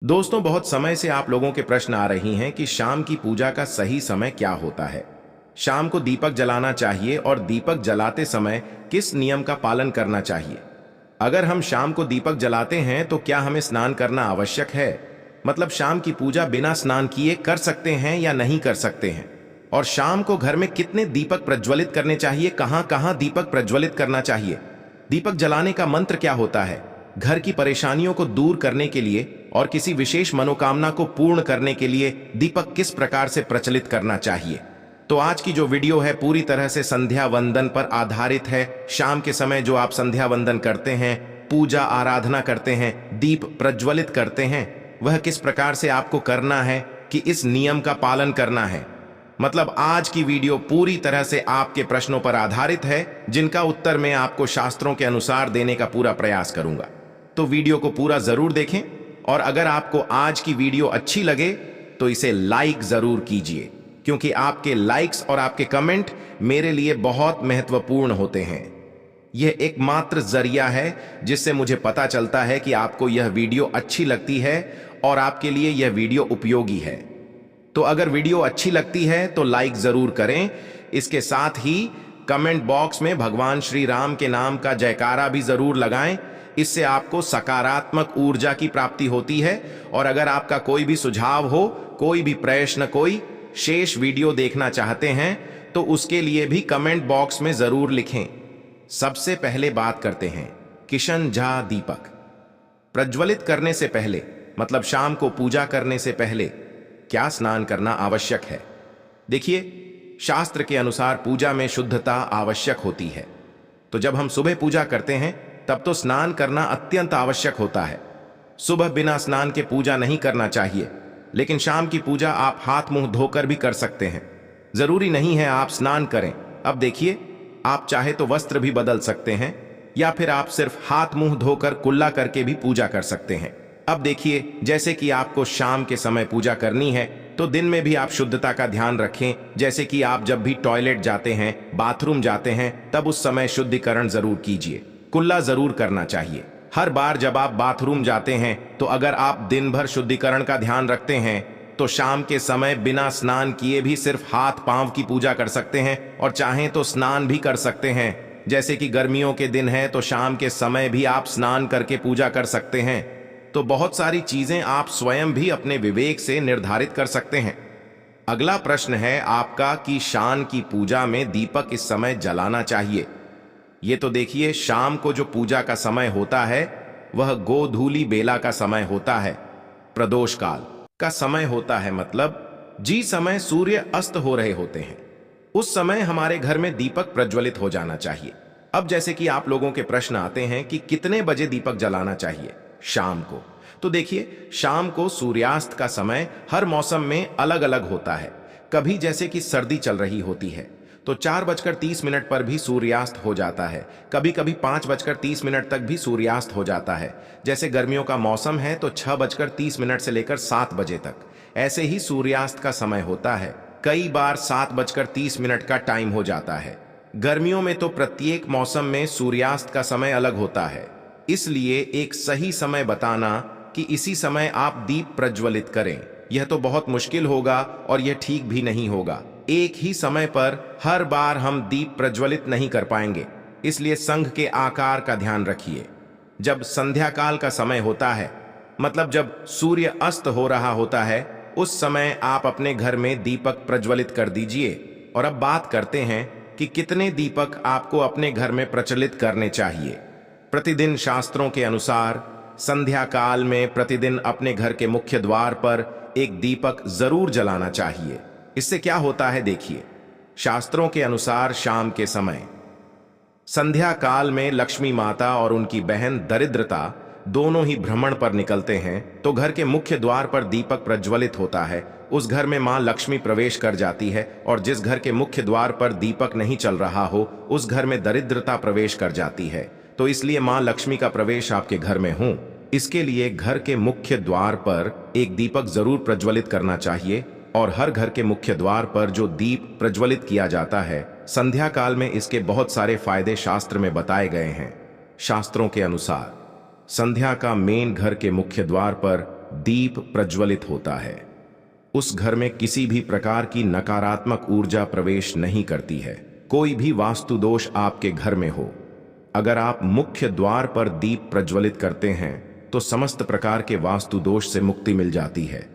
दोस्तों, बहुत समय से आप लोगों के प्रश्न आ रही हैं कि शाम की पूजा का सही समय क्या होता है। शाम को दीपक जलाना चाहिए और दीपक जलाते समय किस नियम का पालन करना चाहिए। अगर हम शाम को दीपक जलाते हैं तो क्या हमें स्नान करना आवश्यक है? मतलब शाम की पूजा बिना स्नान किए कर सकते हैं या नहीं कर सकते हैं? और शाम को घर में कितने दीपक प्रज्वलित करने चाहिए, कहां कहां दीपक प्रज्वलित करना चाहिए? दीपक जलाने का मंत्र क्या होता है? घर की परेशानियों को दूर करने के लिए और किसी विशेष मनोकामना को पूर्ण करने के लिए दीपक किस प्रकार से प्रचलित करना चाहिए? तो आज की जो वीडियो है पूरी तरह से संध्या वंदन पर आधारित है। शाम के समय जो आप संध्या वंदन करते हैं, पूजा आराधना करते हैं, दीप प्रज्वलित करते हैं, वह किस प्रकार से आपको करना है कि इस नियम का पालन करना है। मतलब आज की वीडियो पूरी तरह से आपके प्रश्नों पर आधारित है, जिनका उत्तर मैं आपको शास्त्रों के अनुसार देने का पूरा प्रयास करूंगा। तो वीडियो को पूरा जरूर देखें और अगर आपको आज की वीडियो अच्छी लगे तो इसे लाइक जरूर कीजिए, क्योंकि आपके लाइक्स और आपके कमेंट मेरे लिए बहुत महत्वपूर्ण होते हैं। यह एकमात्र जरिया है जिससे मुझे पता चलता है कि आपको यह वीडियो अच्छी लगती है और आपके लिए यह वीडियो उपयोगी है। तो अगर वीडियो अच्छी लगती है तो लाइक जरूर करें। इसके साथ ही कमेंट बॉक्स में भगवान श्री राम के नाम का जयकारा भी जरूर लगाएं। इससे आपको सकारात्मक ऊर्जा की प्राप्ति होती है। और अगर आपका कोई भी सुझाव हो, कोई भी प्रश्न, कोई शेष वीडियो देखना चाहते हैं तो उसके लिए भी कमेंट बॉक्स में जरूर लिखें। सबसे पहले बात करते हैं किशन झा दीपक प्रज्वलित करने से पहले, मतलब शाम को पूजा करने से पहले क्या स्नान करना आवश्यक है। देखिए, शास्त्र के अनुसार पूजा में शुद्धता आवश्यक होती है। तो जब हम सुबह पूजा करते हैं तब तो स्नान करना अत्यंत आवश्यक होता है। सुबह बिना स्नान के पूजा नहीं करना चाहिए, लेकिन शाम की पूजा आप हाथ मुंह धोकर भी कर सकते हैं। जरूरी नहीं है आप स्नान करें। अब देखिए, आप चाहे तो वस्त्र भी बदल सकते हैं या फिर आप सिर्फ हाथ मुंह धोकर कुल्ला करके भी पूजा कर सकते हैं। अब देखिए, जैसे कि आपको शाम के समय पूजा करनी है तो दिन में भी आप शुद्धता का ध्यान रखें। जैसे कि आप जब भी टॉयलेट जाते हैं, बाथरूम जाते हैं, तब उस समय शुद्धिकरण जरूर कीजिए। कुल्ला जरूर करना चाहिए। हर बार जब आप बाथरूम जाते हैं तो अगर आप दिन भर शुद्धिकरण का ध्यान रखते हैं तो शाम के समय बिना स्नान किए भी सिर्फ हाथ पांव की पूजा कर सकते हैं और चाहें तो स्नान भी कर सकते हैं। जैसे कि गर्मियों के दिन है तो शाम के समय भी आप स्नान करके पूजा कर सकते हैं। तो बहुत सारी चीजें आप स्वयं भी अपने विवेक से निर्धारित कर सकते हैं। अगला प्रश्न है आपका कि शाम की पूजा में दीपक इस समय जलाना चाहिए। ये तो देखिए, शाम को जो पूजा का समय होता है वह गोधूली बेला का समय होता है, प्रदोष काल का समय होता है। मतलब जिस समय सूर्य अस्त हो रहे होते हैं उस समय हमारे घर में दीपक प्रज्वलित हो जाना चाहिए। अब जैसे कि आप लोगों के प्रश्न आते हैं कि कितने बजे दीपक जलाना चाहिए शाम को, तो देखिए, शाम को सूर्यास्त का समय हर मौसम में अलग अलग होता है। कभी जैसे कि सर्दी चल रही होती है तो 4:30 पर भी सूर्यास्त हो जाता है। कभी कभी 5:30 तक भी सूर्यास्त हो जाता है। जैसे गर्मियों का मौसम है तो 6:30 से लेकर 7 बजे तक ऐसे ही सूर्यास्त का समय होता है। कई बार 7:30 का टाइम हो जाता है। गर्मियों में तो प्रत्येक मौसम में सूर्यास्त का समय अलग होता है, इसलिए एक सही समय बताना कि इसी समय आप दीप प्रज्वलित करें, यह तो बहुत मुश्किल होगा और यह ठीक भी नहीं होगा। एक ही समय पर हर बार हम दीप प्रज्वलित नहीं कर पाएंगे, इसलिए संघ के आकार का ध्यान रखिए। जब संध्या काल का समय होता है, मतलब जब सूर्य अस्त हो रहा होता है, उस समय आप अपने घर में दीपक प्रज्वलित कर दीजिए। और अब बात करते हैं कि कितने दीपक आपको अपने घर में प्रचलित करने चाहिए। प्रतिदिन शास्त्रों के अनुसार संध्या काल में प्रतिदिन अपने घर के मुख्य द्वार पर एक दीपक जरूर जलाना चाहिए। इससे क्या होता है देखिए, शास्त्रों के अनुसार शाम के समय संध्या काल में लक्ष्मी माता और उनकी बहन दरिद्रता दोनों ही भ्रमण पर निकलते हैं, तो घर के मुख्य द्वार पर दीपक प्रज्वलित होता है। उस घर में मां लक्ष्मी प्रवेश कर जाती है और जिस घर के मुख्य द्वार पर दीपक नहीं चल रहा हो उस घर में दरिद्रता प्रवेश कर जाती है। तो इसलिए मां लक्ष्मी का प्रवेश आपके घर में हो, इसके लिए घर के मुख्य द्वार पर एक दीपक जरूर प्रज्वलित करना चाहिए। और हर घर के मुख्य द्वार पर जो दीप प्रज्वलित किया जाता है संध्या काल में, इसके बहुत सारे फायदे शास्त्र में बताए गए हैं। शास्त्रों के अनुसार संध्या का मेन घर के मुख्य द्वार पर दीप प्रज्वलित होता है, उस घर में किसी भी प्रकार की नकारात्मक ऊर्जा प्रवेश नहीं करती है। कोई भी वास्तु दोष आपके घर में हो, अगर आप मुख्य द्वार पर दीप प्रज्वलित करते हैं तो समस्त प्रकार के वास्तु दोष से मुक्ति मिल जाती है।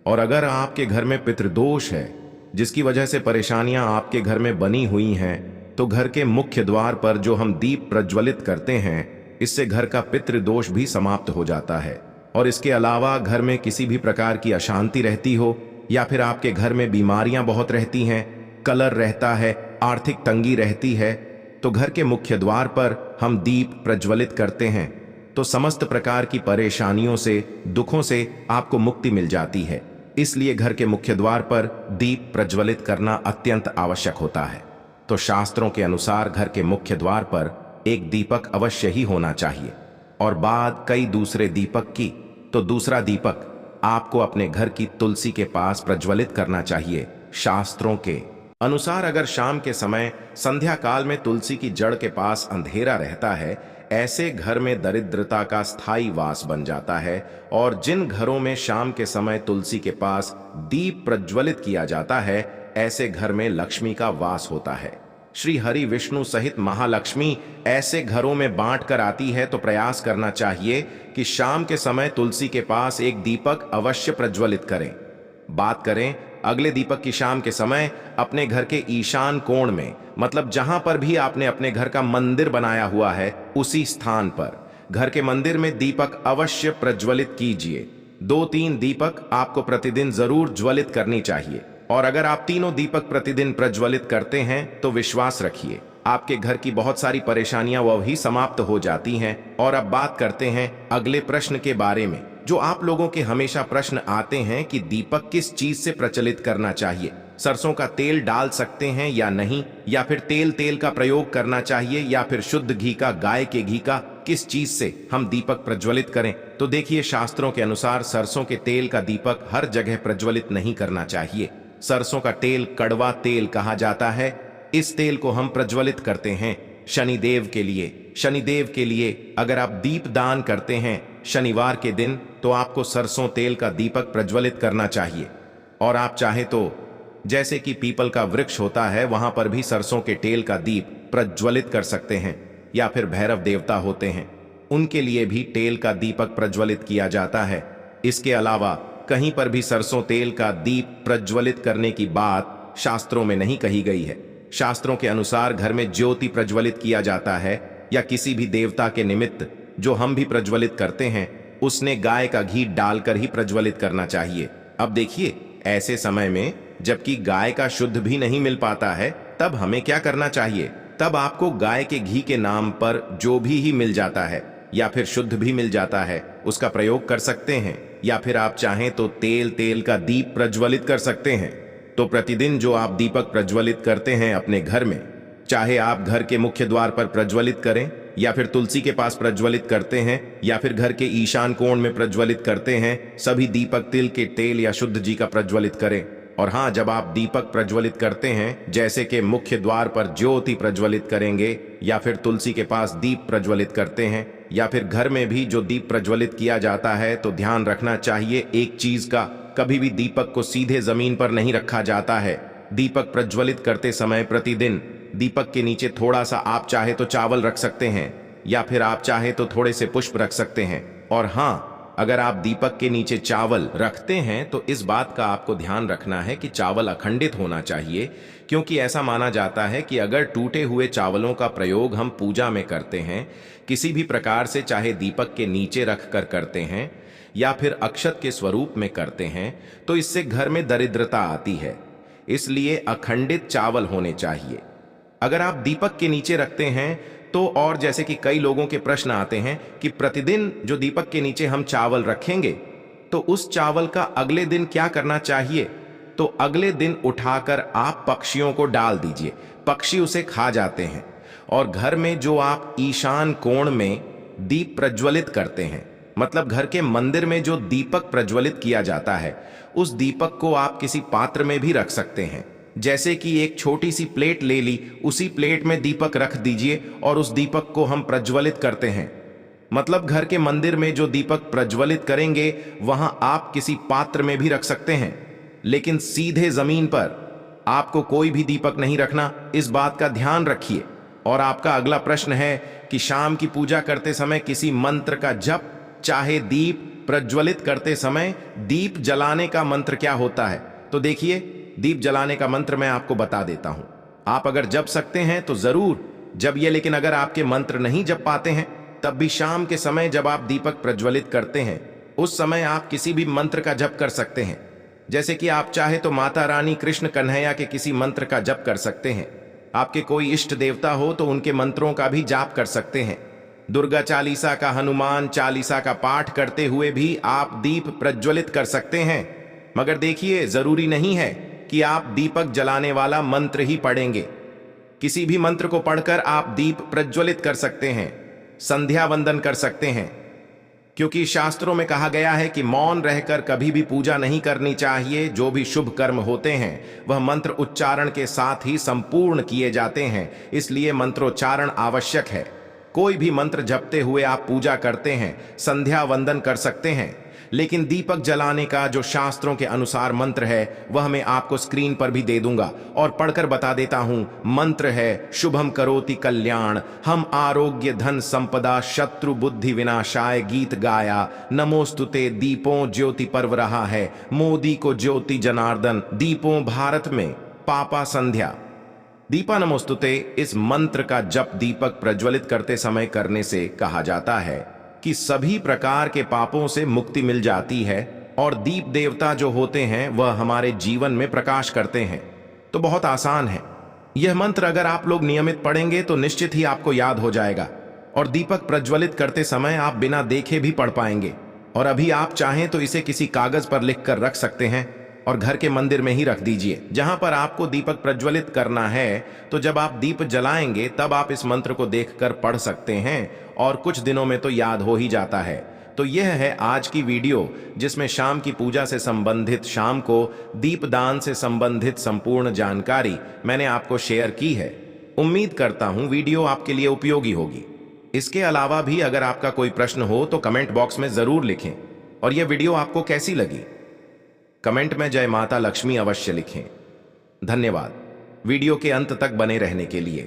और अगर आपके घर में पितृदोष है, जिसकी वजह से परेशानियां आपके घर में बनी हुई हैं, तो घर के मुख्य द्वार पर जो हम दीप प्रज्वलित करते हैं, इससे घर का पितृदोष भी समाप्त हो जाता है। और इसके अलावा घर में किसी भी प्रकार की अशांति रहती हो या फिर आपके घर में बीमारियां बहुत रहती हैं, कलर रहता है, आर्थिक तंगी रहती है, तो घर के मुख्य द्वार पर हम दीप प्रज्वलित करते हैं तो समस्त प्रकार की परेशानियों से, दुखों से आपको मुक्ति मिल जाती है। इसलिए घर के मुख्य द्वार पर दीप प्रज्वलित करना अत्यंत आवश्यक होता है। तो शास्त्रों के अनुसार घर के मुख्य द्वार पर एक दीपक अवश्य ही होना चाहिए, और बाद कई दूसरे दीपक की, तो दूसरा दीपक आपको अपने घर की तुलसी के पास प्रज्वलित करना चाहिए। शास्त्रों के अनुसार अगर शाम के समय संध्या काल में तुलसी की जड़ के पास अंधेरा रहता है, ऐसे घर में दरिद्रता का स्थायी वास बन जाता है। और जिन घरों में शाम के समय तुलसी के पास दीप प्रज्वलित किया जाता है, ऐसे घर में लक्ष्मी का वास होता है। श्री हरि विष्णु सहित महालक्ष्मी ऐसे घरों में बांट कर आती है। तो प्रयास करना चाहिए कि शाम के समय तुलसी के पास एक दीपक अवश्य प्रज्वलित करें। बात करें अगले दीपक की, शाम के समय अपने घर के ईशान कोण में, मतलब जहां पर भी आपने अपने घर का मंदिर बनाया हुआ है, उसी स्थान पर घर के मंदिर में दीपक अवश्य प्रज्वलित कीजिए। 2-3 दीपक आपको प्रतिदिन जरूर ज्वलित करनी चाहिए। और अगर आप तीनों दीपक प्रतिदिन प्रज्वलित करते हैं तो विश्वास रखिए, आपके घर की बहुत सारी परेशानियां वह ही समाप्त हो जाती हैं। और अब बात करते हैं अगले प्रश्न के बारे में, जो आप लोगों के हमेशा प्रश्न आते हैं कि दीपक किस चीज से प्रचलित करना चाहिए। सरसों का तेल डाल सकते हैं या नहीं, या फिर तेल का प्रयोग करना चाहिए, या फिर शुद्ध घी का, गाय के घी का, किस चीज से हम दीपक प्रज्वलित करें। तो देखिए, शास्त्रों के अनुसार सरसों के तेल का दीपक हर जगह प्रज्वलित नहीं करना चाहिए। सरसों का तेल कड़वा तेल कहा जाता है। इस तेल को हम प्रज्वलित करते हैं शनिदेव के लिए। शनिदेव के लिए अगर आप दीप दान करते हैं शनिवार के दिन, तो आपको सरसों तेल का दीपक प्रज्वलित करना चाहिए। और आप चाहे तो जैसे कि पीपल का वृक्ष होता है, वहां पर भी सरसों के तेल का दीप प्रज्वलित कर सकते हैं। या फिर भैरव देवता होते हैं, उनके लिए भी तेल का दीपक प्रज्वलित किया जाता है। इसके अलावा कहीं पर भी सरसों तेल का दीप प्रज्वलित करने की बात शास्त्रों में नहीं कही गई है। शास्त्रों के अनुसार घर में ज्योति प्रज्वलित किया जाता है, या किसी भी देवता के निमित्त जो हम भी प्रज्वलित करते हैं, उसने गाय का घी डालकर ही प्रज्वलित करना चाहिए। अब देखिए, ऐसे समय में जबकि गाय का शुद्ध भी नहीं मिल पाता है, तब हमें क्या करना चाहिए? तब आपको गाय के घी के नाम पर जो भी ही मिल जाता है, या फिर शुद्ध भी मिल जाता है, उसका प्रयोग कर सकते हैं। या फिर आप चाहें तो तेल का दीप प्रज्वलित कर सकते हैं। तो प्रतिदिन जो आप दीपक प्रज्वलित करते हैं अपने घर में, चाहे आप घर के मुख्य द्वार पर प्रज्वलित करें, या फिर तुलसी के पास प्रज्वलित करते हैं, या फिर घर के ईशान कोण में प्रज्वलित करते हैं, सभी दीपक तिल के तेल या शुद्ध जी का प्रज्वलित करें। और हाँ, जब आप दीपक प्रज्वलित करते हैं, जैसे कि मुख्य द्वार पर ज्योति प्रज्वलित करेंगे, या फिर तुलसी के पास दीप प्रज्वलित करते हैं, या फिर घर में भी जो दीप प्रज्वलित किया जाता है, तो ध्यान रखना चाहिए एक चीज का, कभी भी दीपक को सीधे जमीन पर नहीं रखा जाता है। दीपक प्रज्वलित करते समय प्रतिदिन दीपक के नीचे थोड़ा सा आप चाहे तो चावल रख सकते हैं, या फिर आप चाहे तो थोड़े से पुष्प रख सकते हैं। और हाँ, अगर आप दीपक के नीचे चावल रखते हैं तो इस बात का आपको ध्यान रखना है कि चावल अखंडित होना चाहिए, क्योंकि ऐसा माना जाता है कि अगर टूटे हुए चावलों का प्रयोग हम पूजा में करते हैं, किसी भी प्रकार से, चाहे दीपक के नीचे रख कर करते हैं या फिर अक्षत के स्वरूप में करते हैं, तो इससे घर में दरिद्रता आती है। इसलिए अखंडित चावल होने चाहिए। अगर आप दीपक के नीचे रखते हैं तो, और जैसे कि कई लोगों के प्रश्न आते हैं कि प्रतिदिन जो दीपक के नीचे हम चावल रखेंगे, तो उस चावल का अगले दिन क्या करना चाहिए? तो अगले दिन उठाकर आप पक्षियों को डाल दीजिए, पक्षी उसे खा जाते हैं। और घर में जो आप ईशान कोण में दीप प्रज्वलित करते हैं, मतलब घर के मंदिर में जो दीपक प्रज्वलित किया जाता है, उस दीपक को आप किसी पात्र में भी रख सकते हैं। जैसे कि एक छोटी सी प्लेट ले ली, उसी प्लेट में दीपक रख दीजिए और उस दीपक को हम प्रज्वलित करते हैं। मतलब घर के मंदिर में जो दीपक प्रज्वलित करेंगे वहां आप किसी पात्र में भी रख सकते हैं, लेकिन सीधे जमीन पर आपको कोई भी दीपक नहीं रखना, इस बात का ध्यान रखिए। और आपका अगला प्रश्न है कि शाम की पूजा करते समय किसी मंत्र का जप, चाहे दीप प्रज्वलित करते समय दीप जलाने का मंत्र क्या होता है? तो देखिए, दीप जलाने का मंत्र मैं आपको बता देता हूं। आप अगर जप सकते हैं तो जरूर जपिए, लेकिन अगर आपके मंत्र नहीं जप पाते हैं तब भी शाम के समय जब आप दीपक प्रज्वलित करते हैं उस समय आप किसी भी मंत्र का जप कर सकते हैं। जैसे कि आप चाहे तो माता रानी, कृष्ण, कन्हैया के किसी मंत्र का जप कर सकते हैं। आपके कोई इष्ट देवता हो तो उनके मंत्रों का भी जाप कर सकते हैं। दुर्गा चालीसा का, हनुमान चालीसा का पाठ करते हुए भी आप दीप प्रज्वलित कर सकते हैं। मगर देखिए, जरूरी नहीं है कि आप दीपक जलाने वाला मंत्र ही पढ़ेंगे। किसी भी मंत्र को पढ़कर आप दीप प्रज्वलित कर सकते हैं, संध्या वंदन कर सकते हैं, क्योंकि शास्त्रों में कहा गया है कि मौन रहकर कभी भी पूजा नहीं करनी चाहिए। जो भी शुभ कर्म होते हैं वह मंत्र उच्चारण के साथ ही संपूर्ण किए जाते हैं, इसलिए मंत्रोच्चारण आवश्यक है। कोई भी मंत्र जपते हुए आप पूजा करते हैं, संध्या वंदन कर सकते हैं, लेकिन दीपक जलाने का जो शास्त्रों के अनुसार मंत्र है वह मैं आपको स्क्रीन पर भी दे दूंगा और पढ़कर बता देता हूं। मंत्र है शुभम करोति कल्याण, हम आरोग्य धन संपदा, शत्रु बुद्धि विनाशाय गीत गाया, नमोस्तुते दीपों ज्योति पर्व रहा है, मोदी को ज्योति जनार्दन, दीपों भारत में पापा संध्या। दीपा नमोस्तुते इस मंत्र का जप दीपक प्रज्वलित करते समय करने से कहा जाता है कि सभी प्रकार के पापों से मुक्ति मिल जाती है और दीप देवता जो होते हैं वह हमारे जीवन में प्रकाश करते हैं। तो बहुत आसान है यह मंत्र, अगर आप लोग नियमित पढ़ेंगे तो निश्चित ही आपको याद हो जाएगा और दीपक प्रज्वलित करते समय आप बिना देखे भी पढ़ पाएंगे। और अभी आप चाहें तो इसे किसी कागज पर लिख कर रख सकते हैं और घर के मंदिर में ही रख दीजिए जहां पर आपको दीपक प्रज्वलित करना है। तो जब आप दीप जलाएंगे तब आप इस मंत्र को देखकर पढ़ सकते हैं और कुछ दिनों में तो याद हो ही जाता है। तो यह है आज की वीडियो जिसमें शाम की पूजा से संबंधित, शाम को दीपदान से संबंधित संपूर्ण जानकारी मैंने आपको शेयर की है। उम्मीद करता हूं वीडियो आपके लिए उपयोगी होगी। इसके अलावा भी अगर आपका कोई प्रश्न हो तो कमेंट बॉक्स में जरूर लिखें। और यह वीडियो आपको कैसी लगी कमेंट में जय माता लक्ष्मी अवश्य लिखें। धन्यवाद वीडियो के अंत तक बने रहने के लिए।